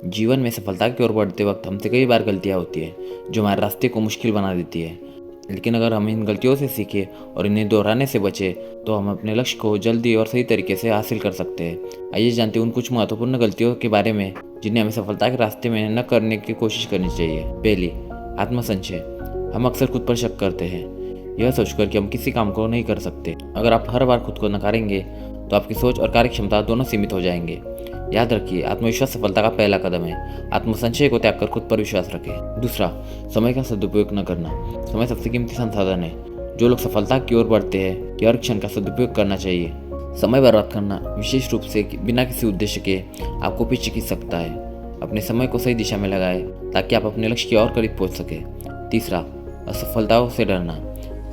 जीवन में सफलता की ओर बढ़ते वक्त हमसे कई बार गलतियाँ होती है जो हमारे रास्ते को मुश्किल बना देती है। लेकिन अगर हम इन गलतियों से सीखें और इन्हें दोहराने से बचें तो हम अपने लक्ष्य को जल्दी और सही तरीके से हासिल कर सकते हैं। आइए जानते हैं उन कुछ महत्वपूर्ण गलतियों के बारे में जिन्हें हमें सफलता के रास्ते में न करने की कोशिश करनी चाहिए। पहली, आत्मसंशय। हम अक्सर खुद पर शक करते हैं, यह सोचकर कि हम किसी काम को नहीं कर सकते। अगर आप हर बार खुद को नकारेंगे तो आपकी सोच और कार्य क्षमता दोनों सीमित हो जाएंगे। याद रखिए, आत्मविश्वास सफलता का पहला कदम है। आत्मसंशय को त्याग कर खुद पर विश्वास रखें। दूसरा, समय का सदुपयोग न करना। समय सबसे कीमती संसाधन है। जो लोग सफलता की ओर बढ़ते हैं कि हर क्षण का सदुपयोग करना चाहिए। समय बर्बाद करना, विशेष रूप से बिना किसी उद्देश्य के, आपको पीछे खींच सकता है। अपने समय को सही दिशा में लगाएं ताकि आप अपने लक्ष्य की और करीब पहुंच सके। तीसरा, असफलताओं से डरना।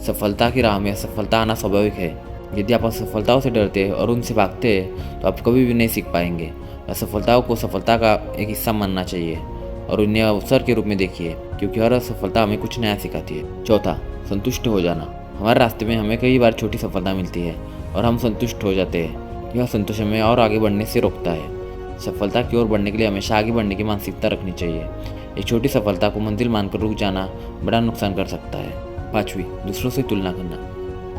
सफलता की राह में असफलता आना स्वाभाविक है। यदि आप असफलताओं से डरते हैं और उनसे भागते हैं तो आप कभी भी नहीं सीख पाएंगे। असफलताओं को सफलता का एक हिस्सा मानना चाहिए और उन्हें अवसर के रूप में देखिए, क्योंकि हर असफलता हमें कुछ नया सिखाती है। चौथा, संतुष्ट हो जाना। हमारे रास्ते में हमें कई बार छोटी सफलता मिलती है और हम संतुष्ट हो जाते हैं। यह संतोष हमें और आगे बढ़ने से रोकता है। सफलता की ओर बढ़ने के लिए हमेशा आगे बढ़ने की मानसिकता रखनी चाहिए। एक छोटी सफलता को मंजिल मानकर रुक जाना बड़ा नुकसान कर सकता है। पाँचवीं, दूसरों से तुलना करना।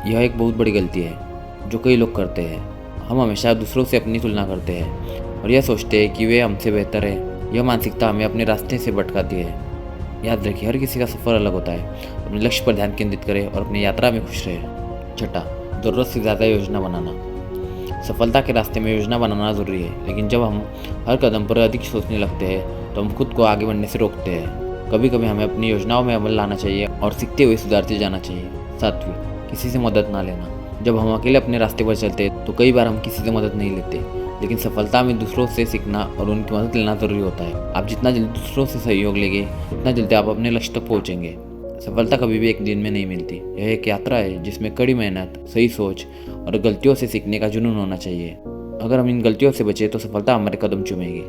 यह एक बहुत बड़ी गलती है जो कई लोग करते हैं। हम हमेशा दूसरों से अपनी तुलना करते हैं और यह सोचते हैं कि वे हमसे बेहतर है। यह मानसिकता हमें अपने रास्ते से भटकाती है। याद रखिए, हर किसी का सफ़र अलग होता है। अपने लक्ष्य पर ध्यान केंद्रित करें और अपनी यात्रा में खुश रहें। छठा, ज़रूरत से ज़्यादा योजना बनाना। सफलता के रास्ते में योजना बनाना ज़रूरी है, लेकिन जब हम हर कदम पर अधिक सोचने लगते हैं तो हम खुद को आगे बढ़ने से रोकते हैं। कभी कभी हमें अपनी योजनाओं में अमल लाना चाहिए और सीखते हुए सुधारते जाना चाहिए। सातवीं, किसी से मदद ना लेना। जब हम अकेले अपने रास्ते पर चलते हैं तो कई बार हम किसी से मदद नहीं लेते, लेकिन सफलता में दूसरों से सीखना और उनकी मदद लेना ज़रूरी होता है। आप जितना जल्दी दूसरों से सहयोग लेंगे उतना जल्दी आप अपने लक्ष्य तक पहुँचेंगे। सफलता कभी भी एक दिन में नहीं मिलती। यह एक यात्रा है जिसमें कड़ी मेहनत, सही सोच और गलतियों से सीखने का जुनून होना चाहिए। अगर हम इन गलतियों से बचें तो सफलता हमारे कदम चूमेगी।